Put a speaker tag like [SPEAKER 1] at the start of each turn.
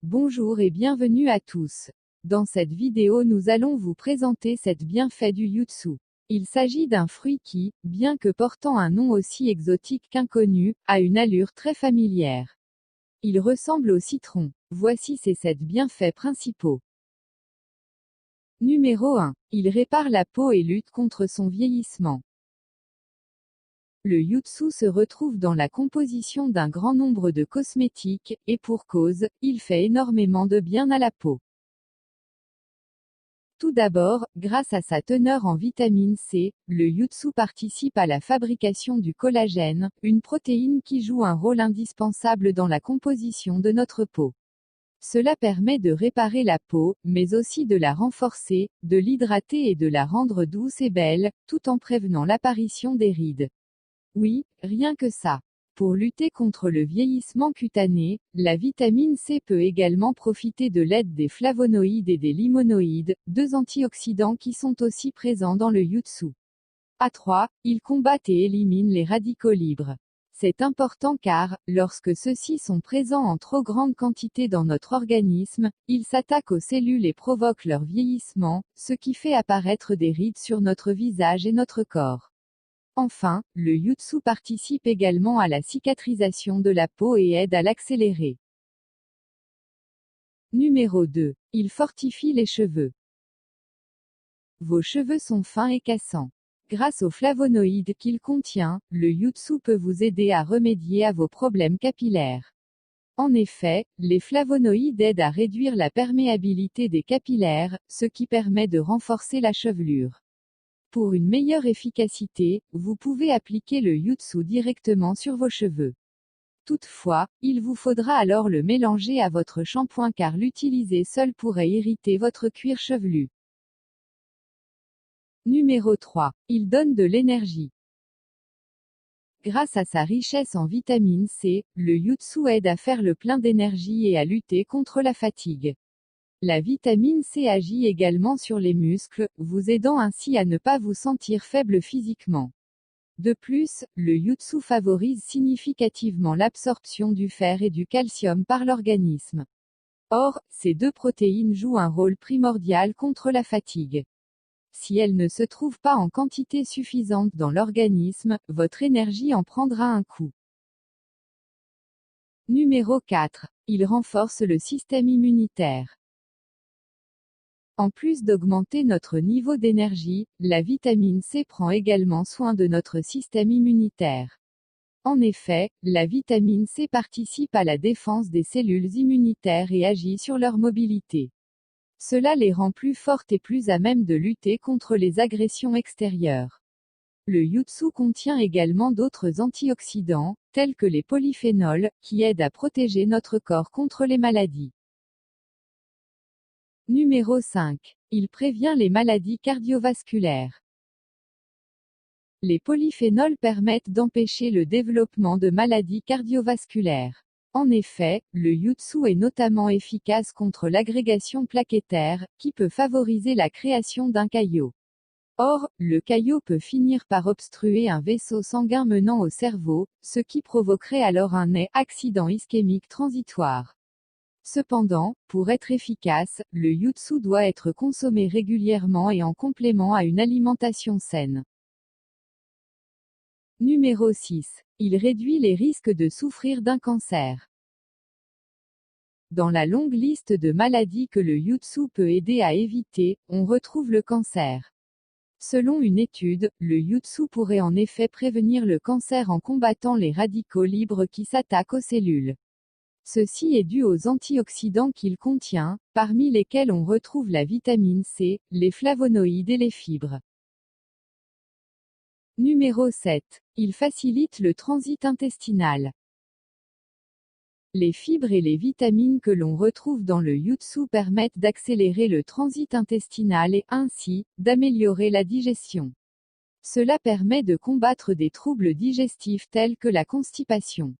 [SPEAKER 1] Bonjour et bienvenue à tous. Dans cette vidéo nous allons vous présenter 7 bienfaits du Yutsu. Il s'agit d'un fruit qui, bien que portant un nom aussi exotique qu'inconnu, a une allure très familière. Il ressemble au citron. Voici ses 7 bienfaits principaux. Numéro 1. Il répare la peau et lutte contre son vieillissement. Le Yutsu se retrouve dans la composition d'un grand nombre de cosmétiques, et pour cause, il fait énormément de bien à la peau. Tout d'abord, grâce à sa teneur en vitamine C, le Yutsu participe à la fabrication du collagène, une protéine qui joue un rôle indispensable dans la composition de notre peau. Cela permet de réparer la peau, mais aussi de la renforcer, de l'hydrater et de la rendre douce et belle, tout en prévenant l'apparition des rides. Oui, rien que ça. Pour lutter contre le vieillissement cutané, la vitamine C peut également profiter de l'aide des flavonoïdes et des limonoïdes, deux antioxydants qui sont aussi présents dans le Yutsu. A3, ils combattent et éliminent les radicaux libres. C'est important car, lorsque ceux-ci sont présents en trop grande quantité dans notre organisme, ils s'attaquent aux cellules et provoquent leur vieillissement, ce qui fait apparaître des rides sur notre visage et notre corps. Enfin, le Yutsu participe également à la cicatrisation de la peau et aide à l'accélérer. Numéro 2. Il fortifie les cheveux. Vos cheveux sont fins et cassants. Grâce aux flavonoïdes qu'il contient, le Yutsu peut vous aider à remédier à vos problèmes capillaires. En effet, les flavonoïdes aident à réduire la perméabilité des capillaires, ce qui permet de renforcer la chevelure. Pour une meilleure efficacité, vous pouvez appliquer le Yutsu directement sur vos cheveux. Toutefois, il vous faudra alors le mélanger à votre shampoing car l'utiliser seul pourrait irriter votre cuir chevelu. Numéro 3. Il donne de l'énergie. Grâce à sa richesse en vitamine C, le Yutsu aide à faire le plein d'énergie et à lutter contre la fatigue. La vitamine C agit également sur les muscles, vous aidant ainsi à ne pas vous sentir faible physiquement. De plus, le Yutsu favorise significativement l'absorption du fer et du calcium par l'organisme. Or, ces deux protéines jouent un rôle primordial contre la fatigue. Si elles ne se trouvent pas en quantité suffisante dans l'organisme, votre énergie en prendra un coup. Numéro 4. Il renforce le système immunitaire. En plus d'augmenter notre niveau d'énergie, la vitamine C prend également soin de notre système immunitaire. En effet, la vitamine C participe à la défense des cellules immunitaires et agit sur leur mobilité. Cela les rend plus fortes et plus à même de lutter contre les agressions extérieures. Le Yutsu contient également d'autres antioxydants, tels que les polyphénols, qui aident à protéger notre corps contre les maladies. Numéro 5. Il prévient les maladies cardiovasculaires. Les polyphénols permettent d'empêcher le développement de maladies cardiovasculaires. En effet, le Yutsu est notamment efficace contre l'agrégation plaquettaire, qui peut favoriser la création d'un caillot. Or, le caillot peut finir par obstruer un vaisseau sanguin menant au cerveau, ce qui provoquerait alors un accident ischémique transitoire. Cependant, pour être efficace, le Yutsu doit être consommé régulièrement et en complément à une alimentation saine. Numéro 6. Il réduit les risques de souffrir d'un cancer. Dans la longue liste de maladies que le Yutsu peut aider à éviter, on retrouve le cancer. Selon une étude, le Yutsu pourrait en effet prévenir le cancer en combattant les radicaux libres qui s'attaquent aux cellules. Ceci est dû aux antioxydants qu'il contient, parmi lesquels on retrouve la vitamine C, les flavonoïdes et les fibres. Numéro 7. Il facilite le transit intestinal. Les fibres et les vitamines que l'on retrouve dans le Yutsu permettent d'accélérer le transit intestinal et, ainsi, d'améliorer la digestion. Cela permet de combattre des troubles digestifs tels que la constipation.